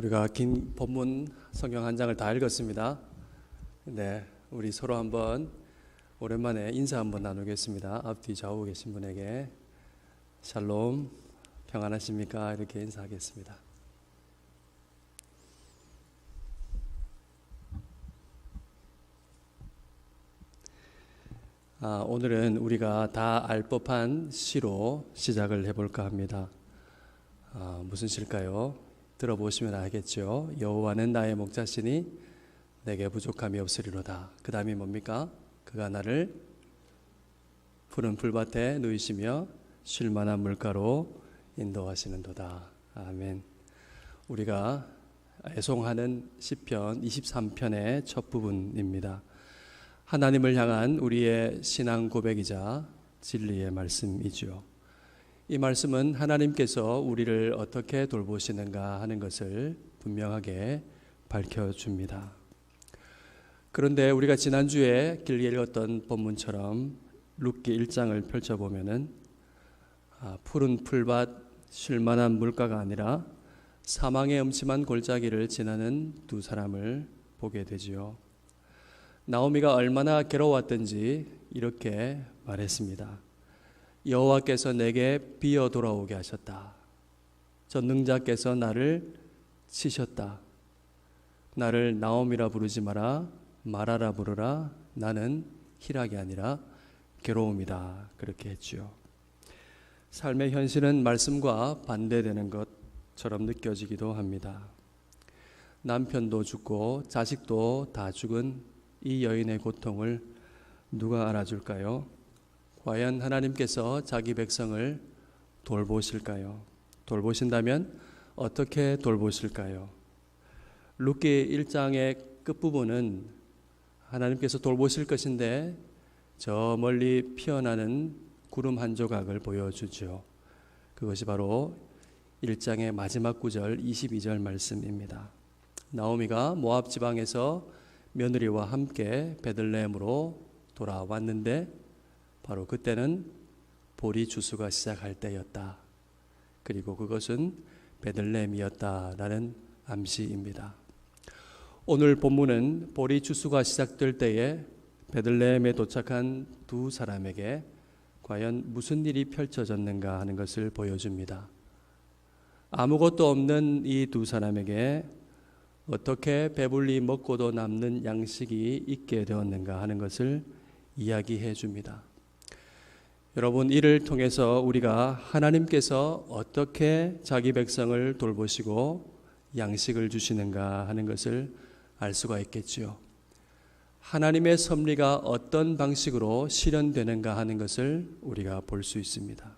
우리가 긴 본문 성경 한 장을 다 읽었습니다. 네, 우리 서로 한번 오랜만에 인사 한번 나누겠습니다. 앞뒤 좌우 계신 분에게 샬롬, 평안하십니까? 이렇게 인사하겠습니다. 오늘은 우리가 다 알 법한 시로 시작을 해볼까 합니다. 무슨 시일까요? 들어보시면 알겠죠. 여호와는 나의 목자시니 내게 부족함이 없으리로다. 그 다음이 뭡니까? 그가 나를 푸른 풀밭에 누이시며 쉴 만한 물가로 인도하시는도다. 아멘. 우리가 애송하는 시편 23편의 첫 부분입니다. 하나님을 향한 우리의 신앙 고백이자 진리의 말씀이죠. 이 말씀은 하나님께서 우리를 어떻게 돌보시는가 하는 것을 분명하게 밝혀줍니다. 그런데 우리가 지난주에 길게 읽었던 본문처럼 룻기 1장을 펼쳐보면은 푸른 풀밭 쉴 만한 물가가 아니라 사망의 음침한 골짜기를 지나는 두 사람을 보게 되지요. 나오미가 얼마나 괴로웠던지 이렇게 말했습니다. 여호와께서 내게 비어 돌아오게 하셨다. 전능자께서 나를 치셨다. 나를 나오미라 부르지 마라. 마라라 부르라. 나는 희락이 아니라 괴로움이다. 그렇게 했지요. 삶의 현실은 말씀과 반대되는 것처럼 느껴지기도 합니다. 남편도 죽고 자식도 다 죽은 이 여인의 고통을 누가 알아줄까요? 과연 하나님께서 자기 백성을 돌보실까요? 돌보신다면 어떻게 돌보실까요? 룻기 1장의 끝부분은 하나님께서 돌보실 것인데 저 멀리 피어나는 구름 한 조각을 보여주죠. 그것이 바로 1장의 마지막 구절 22절 말씀입니다. 나오미가 모압 지방에서 며느리와 함께 베들레헴으로 돌아왔는데 바로 그때는 보리 추수가 시작할 때였다. 그리고 그것은 베들레헴이었다라는 암시입니다. 오늘 본문은 보리 추수가 시작될 때에 베들레헴에 도착한 두 사람에게 과연 무슨 일이 펼쳐졌는가 하는 것을 보여줍니다. 아무것도 없는 이 두 사람에게 어떻게 배불리 먹고도 남는 양식이 있게 되었는가 하는 것을 이야기해 줍니다. 여러분, 이를 통해서 우리가 하나님께서 어떻게 자기 백성을 돌보시고 양식을 주시는가 하는 것을 알 수가 있겠지요. 하나님의 섭리가 어떤 방식으로 실현되는가 하는 것을 우리가 볼 수 있습니다.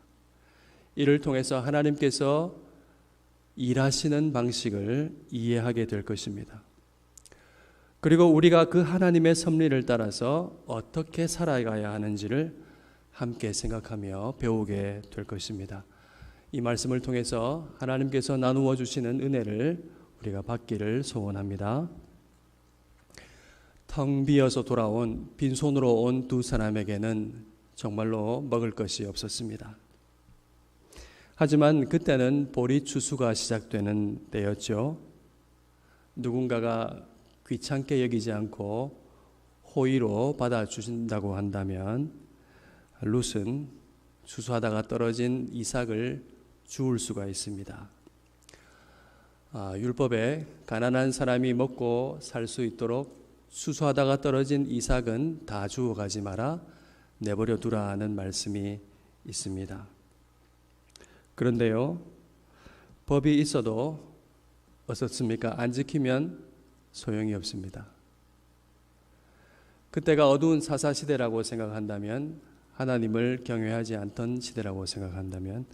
이를 통해서 하나님께서 일하시는 방식을 이해하게 될 것입니다. 그리고 우리가 그 하나님의 섭리를 따라서 어떻게 살아가야 하는지를 함께 생각하며 배우게 될 것입니다. 이 말씀을 통해서 하나님께서 나누어 주시는 은혜를 우리가 받기를 소원합니다. 텅 비어서 돌아온 빈손으로 온 두 사람에게는 정말로 먹을 것이 없었습니다. 하지만 그때는 보리 추수가 시작되는 때였죠. 누군가가 귀찮게 여기지 않고 호의로 받아주신다고 한다면 룻은 추수하다가 떨어진 이삭을 주울 수가 있습니다. 율법에 가난한 사람이 먹고 살 수 있도록 추수하다가 떨어진 이삭은 다 주워가지 마라, 내버려 두라 하는 말씀이 있습니다. 그런데요, 법이 있어도 어떻습니까? 안 지키면 소용이 없습니다. 그때가 어두운 사사시대라고 생각한다면, 하나님을 경외하지 않던 시대라고 생각한다면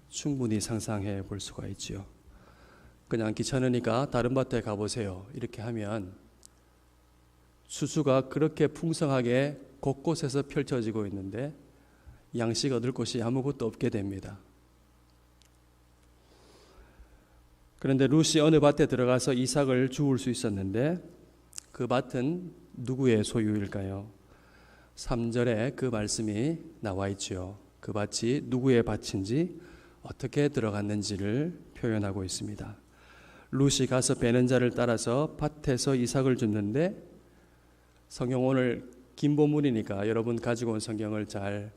충분히 상상해 볼 수가 있지요. 그냥 귀찮으니까 다른 밭에 가보세요. 이렇게 하면 추수가 그렇게 풍성하게 곳곳에서 펼쳐지고 있는데 양식 얻을 곳이 아무것도 없게 됩니다. 그런데 룻이 어느 밭에 들어가서 이삭을 주울 수 있었는데 그 밭은 누구의 소유일까요? 3절에 그 말씀이 나와 있지요. 그 밭이 누구의 밭인지 어떻게 들어갔는지를 표현하고 있습니다. 룻이 가서 베는자를 따라서 밭에서 이삭을 줍는데, 성경 오늘 긴 본문이니까 여러분 가지고 온 성경을 잘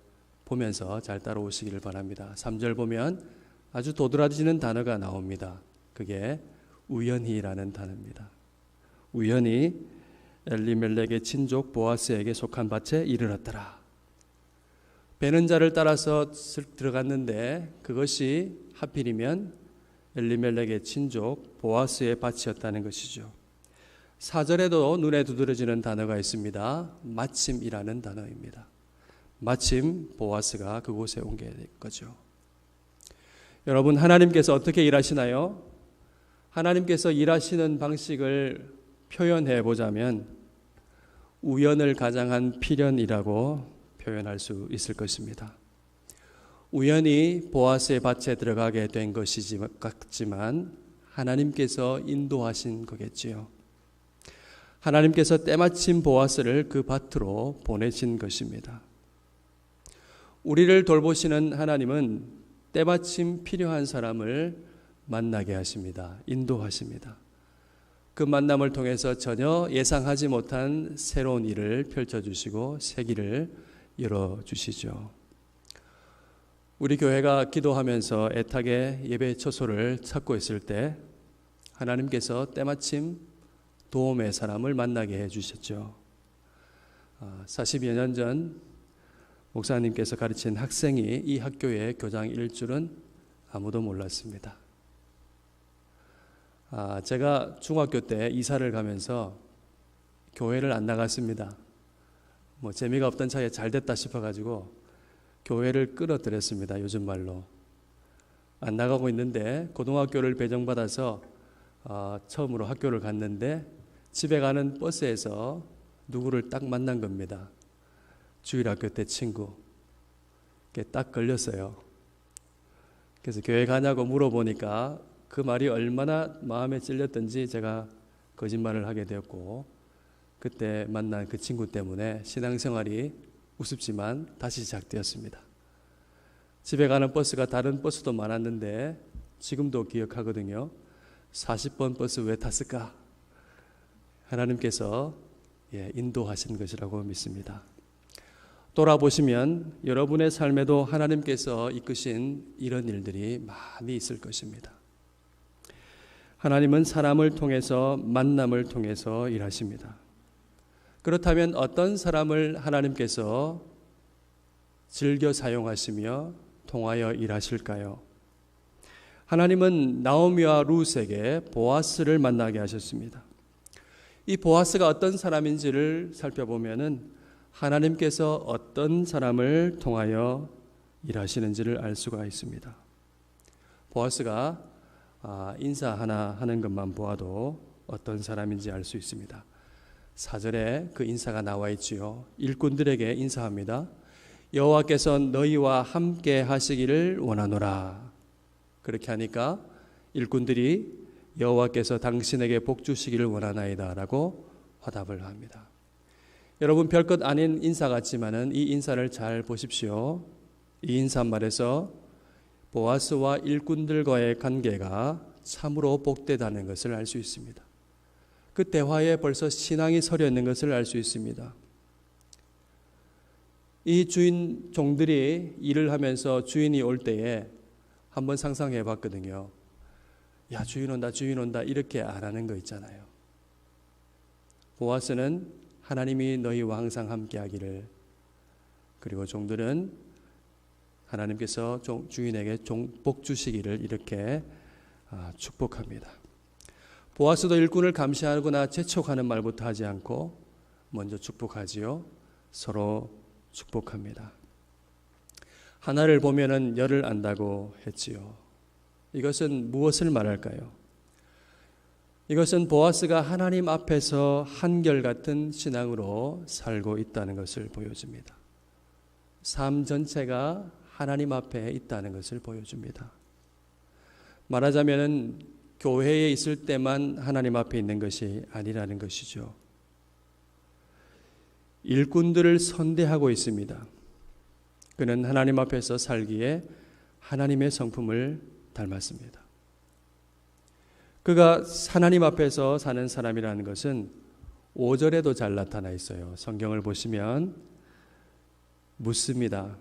보면서 잘 따라오시기를 바랍니다. 3절 보면 아주 도드라지는 단어가 나옵니다. 그게 우연히라는 단어입니다. 우연히 엘리멜렉의 친족 보아스에게 속한 밭에 이르렀더라. 베는 자를 따라서 들어갔는데 그것이 하필이면 엘리멜렉의 친족 보아스의 밭이었다는 것이죠. 4절에도 눈에 두드러지는 단어가 있습니다. 마침이라는 단어입니다. 마침 보아스가 그곳에 온 게 된 거죠. 여러분, 하나님께서 어떻게 일하시나요? 하나님께서 일하시는 방식을 표현해 보자면 우연을 가장한 필연이라고 표현할 수 있을 것입니다. 우연히 보아스의 밭에 들어가게 된 것이지만 하나님께서 인도하신 거겠지요. 하나님께서 때마침 보아스를 그 밭으로 보내신 것입니다. 우리를 돌보시는 하나님은 때마침 필요한 사람을 만나게 하십니다. 인도하십니다. 그 만남을 통해서 전혀 예상하지 못한 새로운 일을 펼쳐주시고 새 길을 열어주시죠. 우리 교회가 기도하면서 애타게 예배 처소를 찾고 있을 때 하나님께서 때마침 도움의 사람을 만나게 해주셨죠. 40여 년 전 목사님께서 가르친 학생이 이 학교의 교장일 줄은 아무도 몰랐습니다. 제가 중학교 때 이사를 가면서 교회를 안 나갔습니다. 재미가 없던 차에 잘 됐다 싶어가지고 교회를 끌어들였습니다. 요즘 말로. 안 나가고 있는데 고등학교를 배정받아서 처음으로 학교를 갔는데 집에 가는 버스에서 누구를 딱 만난 겁니다. 주일학교 때 친구. 그게 딱 걸렸어요. 그래서 교회 가냐고 물어보니까 그 말이 얼마나 마음에 찔렸던지 제가 거짓말을 하게 되었고, 그때 만난 그 친구 때문에 신앙생활이 우습지만 다시 시작되었습니다. 집에 가는 버스가 다른 버스도 많았는데 지금도 기억하거든요. 40번 버스 왜 탔을까? 하나님께서 인도하신 것이라고 믿습니다. 돌아보시면 여러분의 삶에도 하나님께서 이끄신 이런 일들이 많이 있을 것입니다. 하나님은 사람을 통해서, 만남을 통해서 일하십니다. 그렇다면 어떤 사람을 하나님께서 즐겨 사용하시며 통하여 일하실까요? 하나님은 나오미와 룻에게 보아스를 만나게 하셨습니다. 이 보아스가 어떤 사람인지를 살펴보면은 하나님께서 어떤 사람을 통하여 일하시는지를 알 수가 있습니다. 보아스가 인사 하나 하는 것만 보아도 어떤 사람인지 알 수 있습니다. 4절에 그 인사가 나와 있지요. 일꾼들에게 인사합니다. 여호와께서 너희와 함께 하시기를 원하노라. 그렇게 하니까 일꾼들이 여호와께서 당신에게 복 주시기를 원하나이다 라고 화답을 합니다. 여러분, 별것 아닌 인사 같지만은 이 인사를 잘 보십시오. 이 인사말에서 보아스와 일꾼들과의 관계가 참으로 복되다는 것을 알 수 있습니다. 그 대화에 벌써 신앙이 서려 있는 것을 알 수 있습니다. 이 주인 종들이 일을 하면서 주인이 올 때에 한번 상상해 봤거든요. 야, 주인 온다 이렇게 안 하는 거 있잖아요. 보아스는 하나님이 너희와 항상 함께 하기를, 그리고 종들은 하나님께서 주인에게 복 주시기를 이렇게 축복합니다. 보아스도 일꾼을 감시하거나 재촉하는 말부터 하지 않고 먼저 축복하지요. 서로 축복합니다. 하나를 보면은 열을 안다고 했지요. 이것은 무엇을 말할까요? 이것은 보아스가 하나님 앞에서 한결같은 신앙으로 살고 있다는 것을 보여줍니다. 삶 전체가 하나님 앞에 있다는 것을 보여줍니다. 말하자면 교회에 있을 때만 하나님 앞에 있는 것이 아니라는 것이죠. 일꾼들을 선대하고 있습니다. 그는 하나님 앞에서 살기에 하나님의 성품을 닮았습니다. 그가 하나님 앞에서 사는 사람이라는 것은 5절에도 잘 나타나 있어요. 성경을 보시면 묻습니다.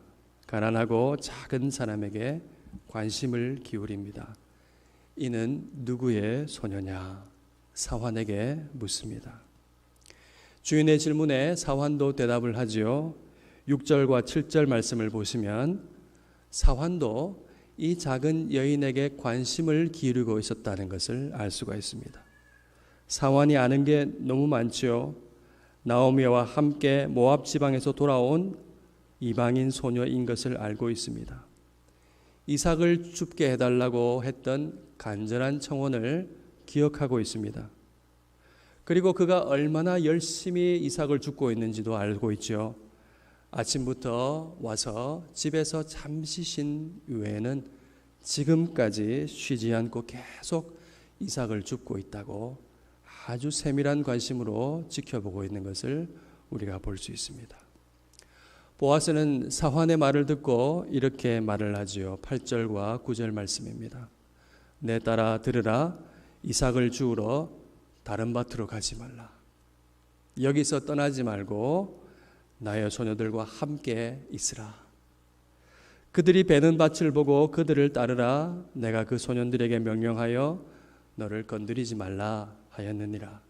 가난하고 작은 사람에게 관심을 기울입니다. 이는 누구의 소녀냐? 사환에게 묻습니다. 주인의 질문에 사환도 대답을 하지요. 6절과 7절 말씀을 보시면 사환도 이 작은 여인에게 관심을 기울이고 있었다는 것을 알 수가 있습니다. 사환이 아는 게 너무 많지요. 나오미와 함께 모압 지방에서 돌아온 이방인 소녀인 것을 알고 있습니다. 이삭을 줍게 해달라고 했던 간절한 청원을 기억하고 있습니다. 그리고 그가 얼마나 열심히 이삭을 줍고 있는지도 알고 있죠. 아침부터 와서 집에서 잠시 쉰 이후에는 지금까지 쉬지 않고 계속 이삭을 줍고 있다고 아주 세밀한 관심으로 지켜보고 있는 것을 우리가 볼 수 있습니다. 보아스는 사환의 말을 듣고 이렇게 말을 하지요. 8절과 9절 말씀입니다. 내 딸아 들으라. 이삭을 주우러 다른 밭으로 가지 말라. 여기서 떠나지 말고 나의 소녀들과 함께 있으라. 그들이 베는 밭을 보고 그들을 따르라. 내가 그 소년들에게 명령하여 너를 건드리지 말라 하였느니라.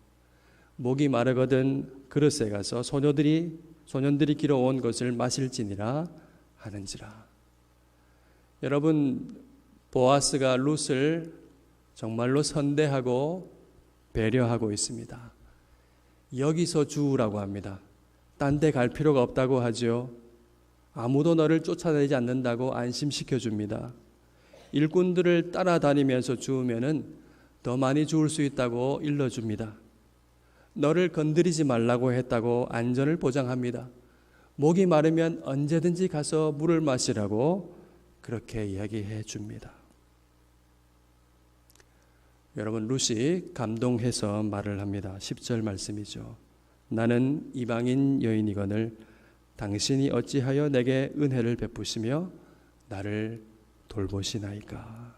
목이 마르거든 그릇에 가서 소년들이 길어온 것을 마실지니라 하는지라. 여러분, 보아스가 룻을 정말로 선대하고 배려하고 있습니다. 여기서 주우라고 합니다. 딴 데 갈 필요가 없다고 하죠. 아무도 너를 쫓아내지 않는다고 안심시켜 줍니다. 일꾼들을 따라다니면서 주우면은 더 많이 주울 수 있다고 일러줍니다. 너를 건드리지 말라고 했다고 안전을 보장합니다. 목이 마르면 언제든지 가서 물을 마시라고 그렇게 이야기해 줍니다. 여러분, 룻이 감동해서 말을 합니다. 10절 말씀이죠. 나는 이방인 여인이거늘 당신이 어찌하여 내게 은혜를 베푸시며 나를 돌보시나이까.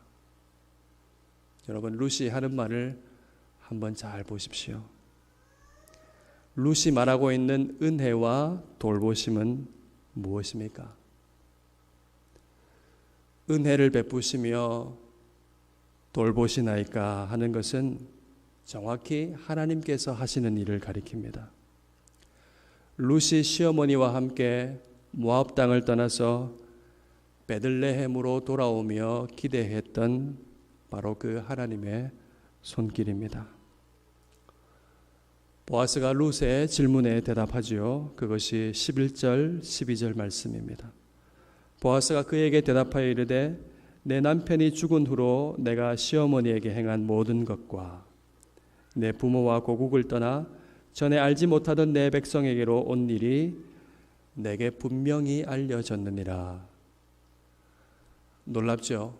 여러분, 룻이 하는 말을 한번 잘 보십시오. 룻이 말하고 있는 은혜와 돌보심은 무엇입니까? 은혜를 베푸시며 돌보시나이까 하는 것은 정확히 하나님께서 하시는 일을 가리킵니다. 룻이 시어머니와 함께 모압 땅을 떠나서 베들레헴으로 돌아오며 기대했던 바로 그 하나님의 손길입니다. 보아스가 룻의 질문에 대답하지요. 그것이 11절, 12절 말씀입니다. 보아스가 그에게 대답하여 이르되 내 남편이 죽은 후로 내가 시어머니에게 행한 모든 것과 내 부모와 고국을 떠나 전에 알지 못하던 내 백성에게로 온 일이 내게 분명히 알려졌느니라. 놀랍죠?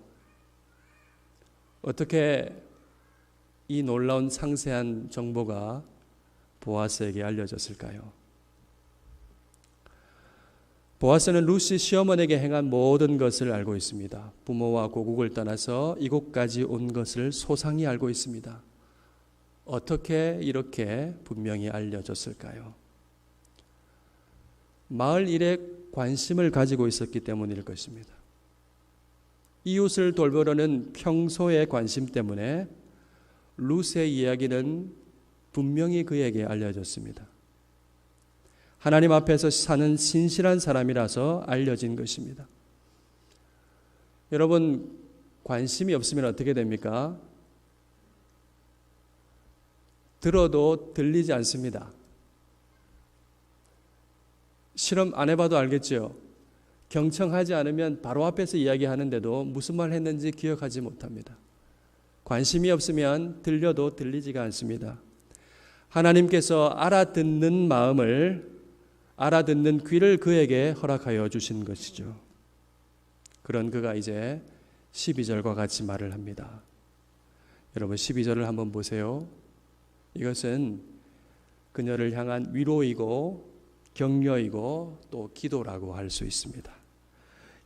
어떻게 이 놀라운 상세한 정보가 보아스에게 알려졌을까요? 보아스는 룻이 시어머니에게 행한 모든 것을 알고 있습니다. 부모와 고국을 떠나서 이곳까지 온 것을 소상히 알고 있습니다. 어떻게 이렇게 분명히 알려졌을까요? 마을 일에 관심을 가지고 있었기 때문일 것입니다. 이웃을 돌보려는 평소의 관심 때문에 룻의 이야기는 분명히 그에게 알려졌습니다. 하나님 앞에서 사는 신실한 사람이라서 알려진 것입니다. 여러분, 관심이 없으면 어떻게 됩니까? 들어도 들리지 않습니다. 실험 안 해봐도 알겠죠? 경청하지 않으면 바로 앞에서 이야기하는데도 무슨 말 했는지 기억하지 못합니다. 관심이 없으면 들려도 들리지가 않습니다. 하나님께서 알아듣는 마음을, 알아듣는 귀를 그에게 허락하여 주신 것이죠. 그런 그가 이제 12절과 같이 말을 합니다. 여러분, 12절을 한번 보세요. 이것은 그녀를 향한 위로이고 격려이고 또 기도라고 할 수 있습니다.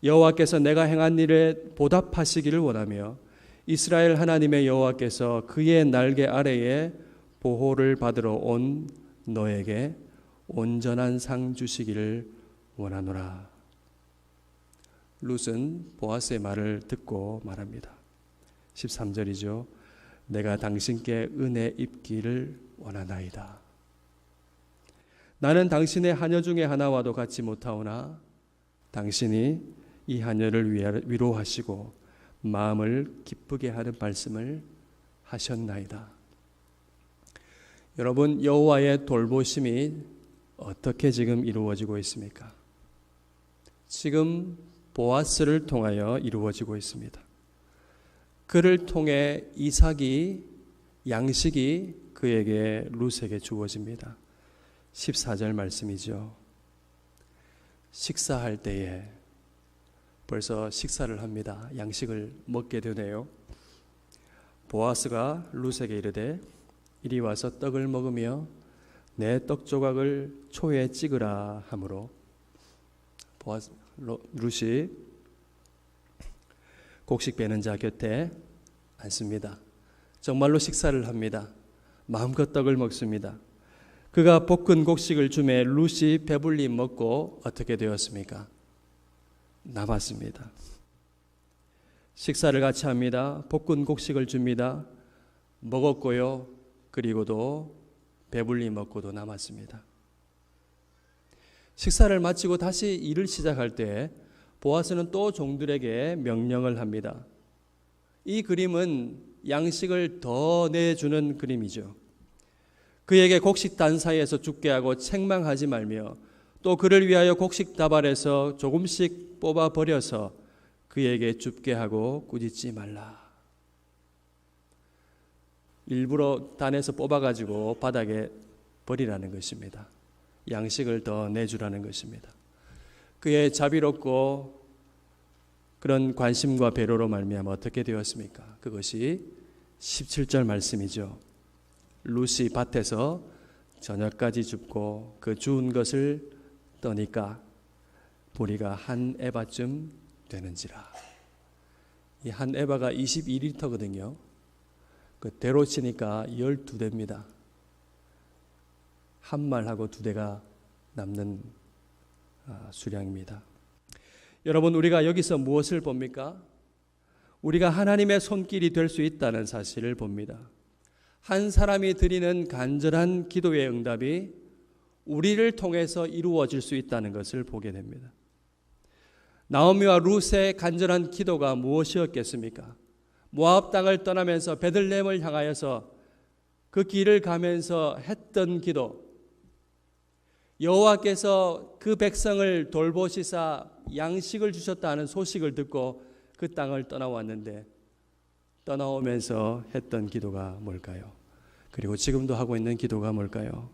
여호와께서 내가 행한 일에 보답하시기를 원하며 이스라엘 하나님의 여호와께서 그의 날개 아래에 보호를 받으러 온 너에게 온전한 상 주시기를 원하노라. 룻은 보아스의 말을 듣고 말합니다. 13절이죠. 내가 당신께 은혜 입기를 원하나이다. 나는 당신의 하녀 중에 하나와도 같지 못하오나 당신이 이 하녀를 위로하시고 마음을 기쁘게 하는 말씀을 하셨나이다. 여러분, 여호와의 돌보심이 어떻게 지금 이루어지고 있습니까? 지금 보아스를 통하여 이루어지고 있습니다. 그를 통해 이삭이 양식이 그에게 룻에게 주어집니다. 14절 말씀이죠. 식사할 때에 벌써 식사를 합니다. 양식을 먹게 되네요. 보아스가 룻에게 이르되 이리 와서 떡을 먹으며 내 떡 조각을 초에 찍으라 하므로 룻이 곡식 베는 자 곁에 앉습니다. 정말로 식사를 합니다. 마음껏 떡을 먹습니다. 그가 볶은 곡식을 주매 룻이 배불리 먹고 어떻게 되었습니까? 남았습니다. 식사를 같이 합니다. 볶은 곡식을 줍니다. 먹었고요. 그리고도 배불리 먹고도 남았습니다. 식사를 마치고 다시 일을 시작할 때 보아스는 또 종들에게 명령을 합니다. 이 그림은 양식을 더 내주는 그림이죠. 그에게 곡식 단 사이에서 죽게 하고 책망하지 말며 또 그를 위하여 곡식 다발에서 조금씩 뽑아 버려서 그에게 줍게 하고 꾸짖지 말라. 일부러 단에서 뽑아가지고 바닥에 버리라는 것입니다. 양식을 더 내주라는 것입니다. 그의 자비롭고 그런 관심과 배려로 말미암아 어떻게 되었습니까? 그것이 17절 말씀이죠. 룻이 밭에서 저녁까지 줍고 그 주운 것을 떠니까 보리가 한 에바쯤 되는지라. 이 한 에바가 22리터거든요. 그 대로 치니까 12대입니다. 한 말하고 2대가 남는 수량입니다. 여러분, 우리가 여기서 무엇을 봅니까? 우리가 하나님의 손길이 될 수 있다는 사실을 봅니다. 한 사람이 드리는 간절한 기도의 응답이 우리를 통해서 이루어질 수 있다는 것을 보게 됩니다. 나오미와 룻의 간절한 기도가 무엇이었겠습니까? 모압 땅을 떠나면서 베들레헴을 향하여서 그 길을 가면서 했던 기도, 여호와께서 그 백성을 돌보시사 양식을 주셨다 하는 소식을 듣고 그 땅을 떠나왔는데 떠나오면서 했던 기도가 뭘까요? 그리고 지금도 하고 있는 기도가 뭘까요?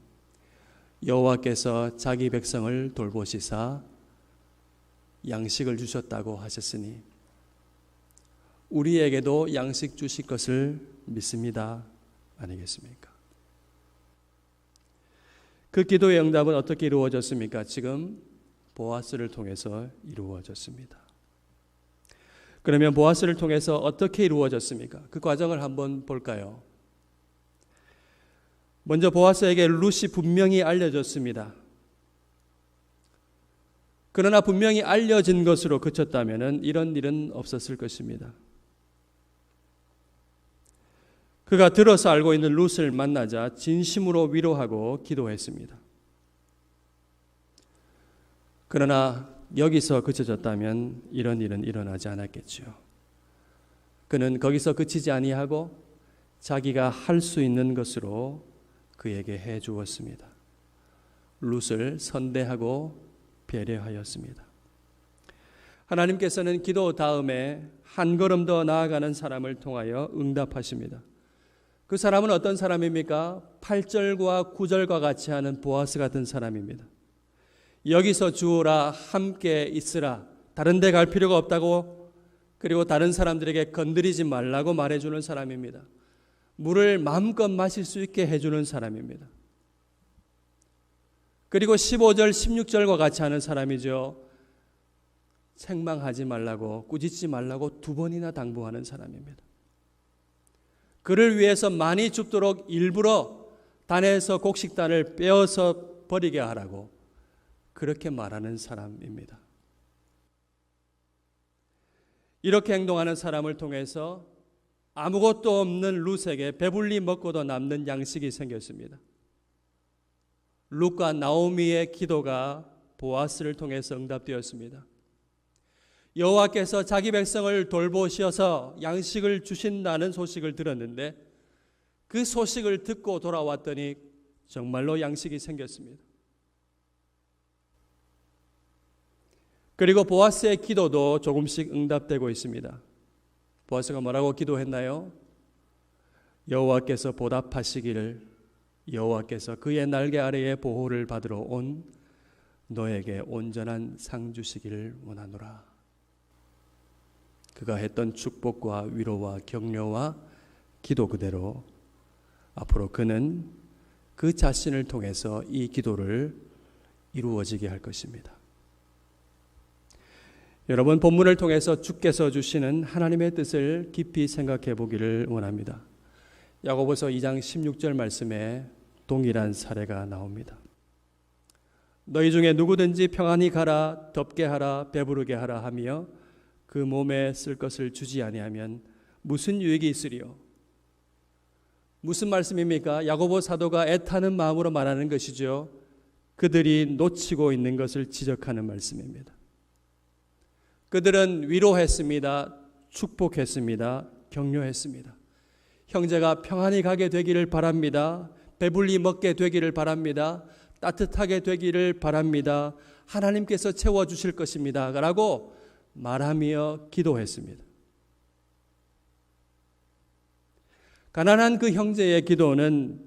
여호와께서 자기 백성을 돌보시사 양식을 주셨다고 하셨으니 우리에게도 양식 주실 것을 믿습니다. 아니겠습니까? 그 기도의 응답은 어떻게 이루어졌습니까? 지금 보아스를 통해서 이루어졌습니다. 그러면 보아스를 통해서 어떻게 이루어졌습니까? 그 과정을 한번 볼까요? 먼저 보아스에게 룻이 분명히 알려졌습니다. 그러나 분명히 알려진 것으로 그쳤다면 이런 일은 없었을 것입니다. 그가 들어서 알고 있는 룻을 만나자 진심으로 위로하고 기도했습니다. 그러나 여기서 그쳐졌다면 이런 일은 일어나지 않았겠죠. 그는 거기서 그치지 아니하고 자기가 할 수 있는 것으로 그에게 해 주었습니다. 룻을 선대하고 배려하였습니다. 하나님께서는 기도 다음에 한 걸음 더 나아가는 사람을 통하여 응답하십니다. 그 사람은 어떤 사람입니까? 8절과 9절과 같이 하는 보아스 같은 사람입니다. 여기서 주오라, 함께 있으라, 다른 데 갈 필요가 없다고, 그리고 다른 사람들에게 건드리지 말라고 말해주는 사람입니다. 물을 마음껏 마실 수 있게 해주는 사람입니다. 그리고 15절, 16절과 같이 하는 사람이죠. 책망하지 말라고, 꾸짖지 말라고 2번이나 당부하는 사람입니다. 그를 위해서 많이 죽도록 일부러 단에서 곡식단을 빼어서 버리게 하라고 그렇게 말하는 사람입니다. 이렇게 행동하는 사람을 통해서 아무것도 없는 룻에게 배불리 먹고도 남는 양식이 생겼습니다. 룻과 나오미의 기도가 보아스를 통해서 응답되었습니다. 여호와께서 자기 백성을 돌보셔서 양식을 주신다는 소식을 들었는데 그 소식을 듣고 돌아왔더니 정말로 양식이 생겼습니다. 그리고 보아스의 기도도 조금씩 응답되고 있습니다. 보아스가 뭐라고 기도했나요? 여호와께서 보답하시기를, 여호와께서 그의 날개 아래에 보호를 받으러 온 너에게 온전한 상 주시기를 원하노라. 그가 했던 축복과 위로와 격려와 기도 그대로 앞으로 그는 그 자신을 통해서 이 기도를 이루어지게 할 것입니다. 여러분, 본문을 통해서 주께서 주시는 하나님의 뜻을 깊이 생각해 보기를 원합니다. 야고보서 2장 16절 말씀에 동일한 사례가 나옵니다. 너희 중에 누구든지 평안히 가라, 덥게 하라, 배부르게 하라 하며 그 몸에 쓸 것을 주지 아니하면 무슨 유익이 있으리요? 무슨 말씀입니까? 야고보 사도가 애타는 마음으로 말하는 것이죠. 그들이 놓치고 있는 것을 지적하는 말씀입니다. 그들은 위로했습니다. 축복했습니다. 격려했습니다. 형제가 평안히 가게 되기를 바랍니다. 배불리 먹게 되기를 바랍니다. 따뜻하게 되기를 바랍니다. 하나님께서 채워주실 것입니다. 라고 말하며 기도했습니다. 가난한 그 형제의 기도는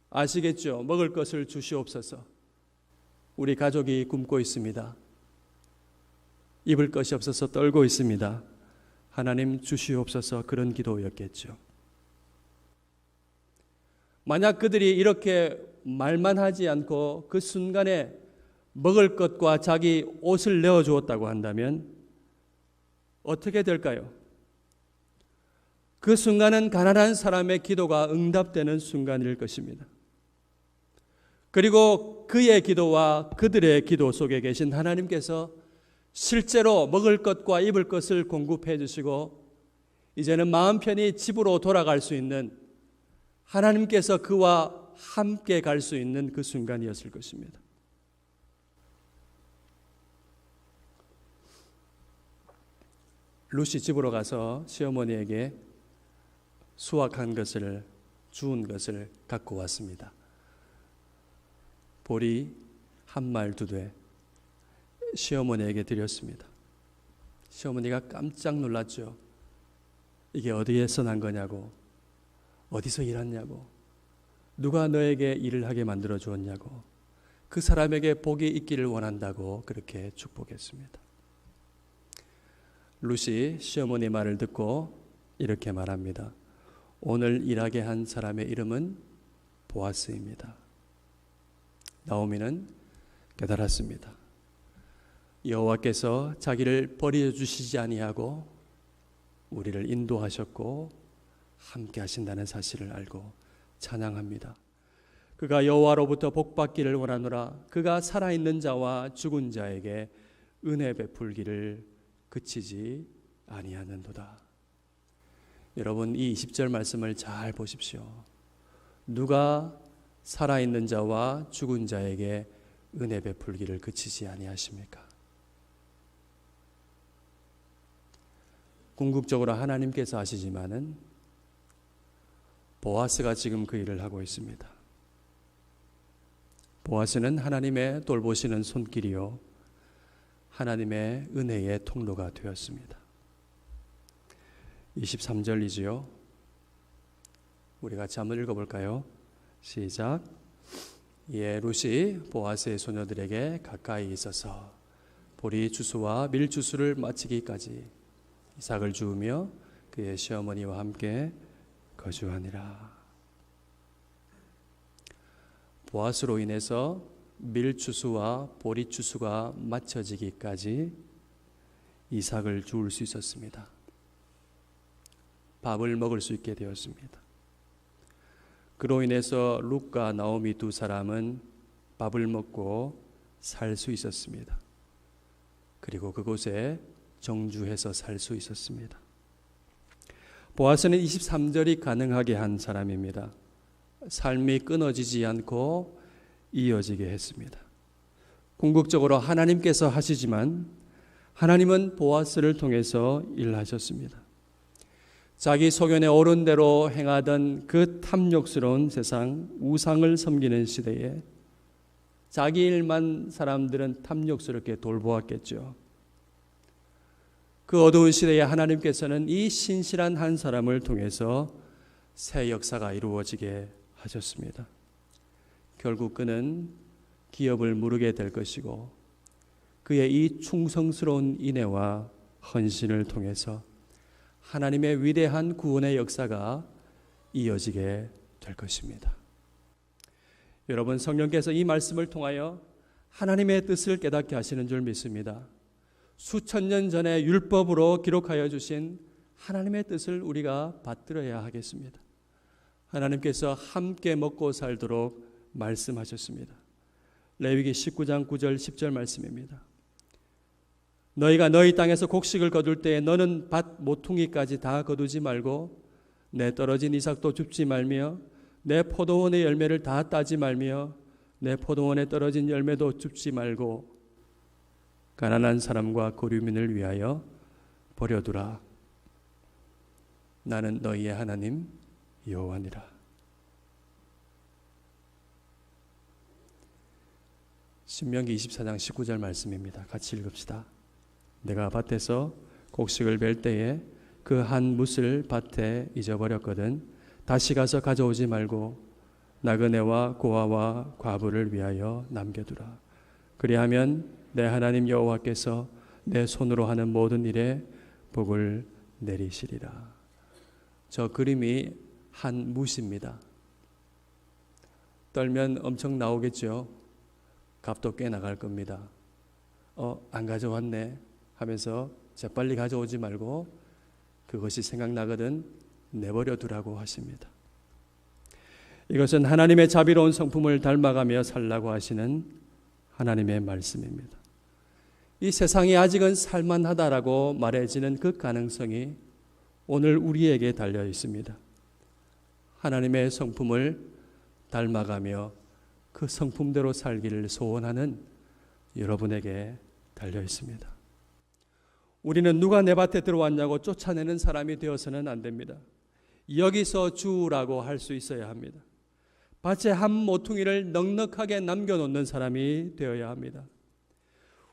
아시겠죠? 먹을 것을 주시옵소서. 우리 가족이 굶고 있습니다. 입을 것이 없어서 떨고 있습니다. 하나님 주시옵소서. 그런 기도였겠죠. 만약 그들이 이렇게 말만 하지 않고 그 순간에 먹을 것과 자기 옷을 내어주었다고 한다면 어떻게 될까요? 그 순간은 가난한 사람의 기도가 응답되는 순간일 것입니다. 그리고 그의 기도와 그들의 기도 속에 계신 하나님께서 실제로 먹을 것과 입을 것을 공급해 주시고 이제는 마음 편히 집으로 돌아갈 수 있는, 하나님께서 그와 함께 갈 수 있는 그 순간이었을 것입니다. 룻이 집으로 가서 시어머니에게 수확한 것을, 주운 것을 갖고 왔습니다. 보리 한 말 두 돼 시어머니에게 드렸습니다. 시어머니가 깜짝 놀랐죠. 이게 어디에서 난 거냐고, 어디서 일했냐고, 누가 너에게 일을 하게 만들어 주었냐고, 그 사람에게 복이 있기를 원한다고 그렇게 축복했습니다. 룻이 시어머니 말을 듣고 이렇게 말합니다. 오늘 일하게 한 사람의 이름은 보아스입니다. 나오미는 깨달았습니다. 여호와께서 자기를 버려주시지 아니하고 우리를 인도하셨고 함께 하신다는 사실을 알고 찬양합니다. 그가 여호와로부터 복받기를 원하노라. 그가 살아있는 자와 죽은 자에게 은혜 베풀기를 그치지 아니하는도다. 여러분, 이 20절 말씀을 잘 보십시오. 누가 살아있는 자와 죽은 자에게 은혜 베풀기를 그치지 아니하십니까? 궁극적으로 하나님께서 하시지만은 보아스가 지금 그 일을 하고 있습니다. 보아스는 하나님의 돌보시는 손길이요 하나님의 은혜의 통로가 되었습니다. 23절이지요. 우리 같이 한번 읽어볼까요? 시작. 이에 룻이 보아스의 소녀들에게 가까이 있어서 보리 주수와 밀 주수를 마치기까지 이삭을 주우며 그의 시어머니와 함께 거주하니라. 보아스로 인해서 밀 주수와 보리 주수가 맞춰지기까지 이삭을 주울 수 있었습니다. 밥을 먹을 수 있게 되었습니다. 그로 인해서 룻과 나오미 두 사람은 밥을 먹고 살 수 있었습니다. 그리고 그곳에 정주해서 살 수 있었습니다. 보아스는 23절이 가능하게 한 사람입니다. 삶이 끊어지지 않고 이어지게 했습니다. 궁극적으로 하나님께서 하시지만 하나님은 보아스를 통해서 일하셨습니다. 자기 소견에 옳은 대로 행하던 그 탐욕스러운 세상, 우상을 섬기는 시대에 자기 일만 사람들은 탐욕스럽게 돌보았겠죠. 그 어두운 시대에 하나님께서는 이 신실한 한 사람을 통해서 새 역사가 이루어지게 하셨습니다. 결국 그는 기업을 무르게 될 것이고 그의 이 충성스러운 인애와 헌신을 통해서 하나님의 위대한 구원의 역사가 이어지게 될 것입니다. 여러분, 성령께서 이 말씀을 통하여 하나님의 뜻을 깨닫게 하시는 줄 믿습니다. 수천 년 전에 율법으로 기록하여 주신 하나님의 뜻을 우리가 받들어야 하겠습니다. 하나님께서 함께 먹고 살도록 말씀하셨습니다. 레위기 19장 9절 10절 말씀입니다. 너희가 너희 땅에서 곡식을 거둘 때에 너는 밭 모퉁이까지 다 거두지 말고 내 떨어진 이삭도 줍지 말며 내 포도원의 열매를 다 따지 말며 내 포도원에 떨어진 열매도 줍지 말고 가난한 사람과 고류민을 위하여 버려두라. 나는 너희의 하나님 여호와니라. 신명기 24장 19절 말씀입니다. 같이 읽읍시다. 내가 밭에서 곡식을 벨 때에 그 한 뭇을 밭에 잊어버렸거든 다시 가서 가져오지 말고 나그네와 고아와 과부를 위하여 남겨두라. 그리하면 내 하나님 여호와께서 내 손으로 하는 모든 일에 복을 내리시리라. 저 그림이 한 뭇입니다. 떨면 엄청 나오겠죠. 값도 꽤 나갈 겁니다. 안 가져왔네 하면서 재빨리 가져오지 말고 그것이 생각나거든 내버려 두라고 하십니다. 이것은 하나님의 자비로운 성품을 닮아가며 살라고 하시는 하나님의 말씀입니다. 이 세상이 아직은 살만하다라고 말해지는 그 가능성이 오늘 우리에게 달려 있습니다. 하나님의 성품을 닮아가며 그 성품대로 살기를 소원하는 여러분에게 달려 있습니다. 우리는 누가 내 밭에 들어왔냐고 쫓아내는 사람이 되어서는 안 됩니다. 여기서 주라고 할 수 있어야 합니다. 밭에 한 모퉁이를 넉넉하게 남겨놓는 사람이 되어야 합니다.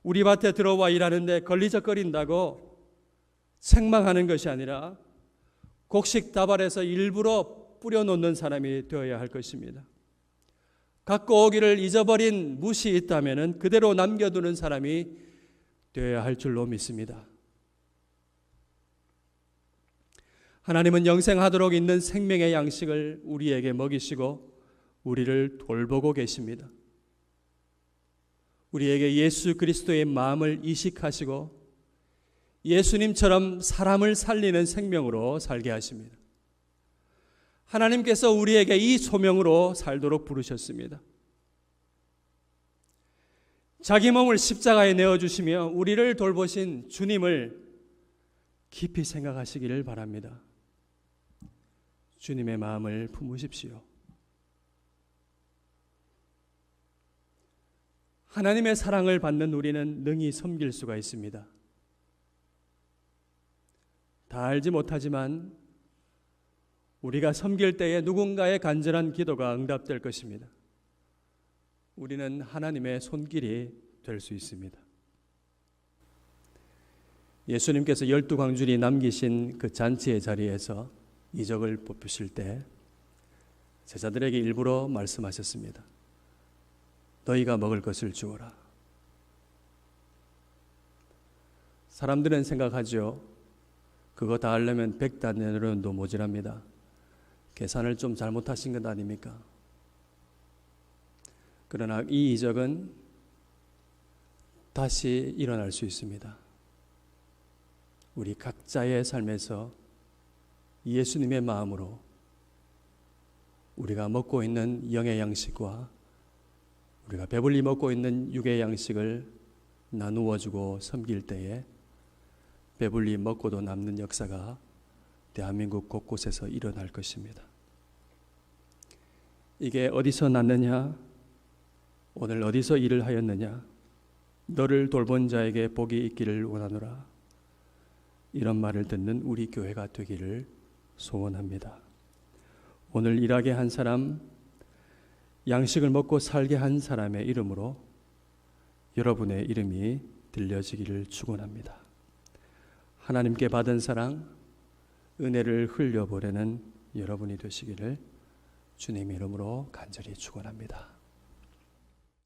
우리 밭에 들어와 일하는데 걸리적거린다고 책망하는 것이 아니라 곡식 다발에서 일부러 뿌려놓는 사람이 되어야 할 것입니다. 갖고 오기를 잊어버린 뭇이 있다면 그대로 남겨두는 사람이 되어야 할 줄로 믿습니다. 하나님은 영생하도록 있는 생명의 양식을 우리에게 먹이시고 우리를 돌보고 계십니다. 우리에게 예수 그리스도의 마음을 이식하시고 예수님처럼 사람을 살리는 생명으로 살게 하십니다. 하나님께서 우리에게 이 소명으로 살도록 부르셨습니다. 자기 몸을 십자가에 내어주시며 우리를 돌보신 주님을 깊이 생각하시기를 바랍니다. 주님의 마음을 품으십시오. 하나님의 사랑을 받는 우리는 능히 섬길 수가 있습니다. 다 알지 못하지만 우리가 섬길 때에 누군가의 간절한 기도가 응답될 것입니다. 우리는 하나님의 손길이 될 수 있습니다. 예수님께서 12광줄이 남기신 그 잔치의 자리에서 이적을 뽑으실 때 제자들에게 일부러 말씀하셨습니다. 너희가 먹을 것을 주어라. 사람들은 생각하죠. 그거 다 하려면 100다네론도 모자랍니다. 계산을 좀 잘못하신 것 아닙니까? 그러나 이 이적은 다시 일어날 수 있습니다. 우리 각자의 삶에서 예수님의 마음으로 우리가 먹고 있는 영의 양식과 우리가 배불리 먹고 있는 육의 양식을 나누어 주고 섬길 때에 배불리 먹고도 남는 역사가 대한민국 곳곳에서 일어날 것입니다. 이게 어디서 났느냐? 오늘 어디서 일을 하였느냐? 너를 돌본 자에게 복이 있기를 원하노라. 이런 말을 듣는 우리 교회가 되기를 소원합니다. 오늘 일하게 한 사람, 양식을 먹고 살게 한 사람의 이름으로 여러분의 이름이 들려지기를 축원합니다. 하나님께 받은 사랑, 은혜를 흘려보내는 여러분이 되시기를 주님의 이름으로 간절히 축원합니다.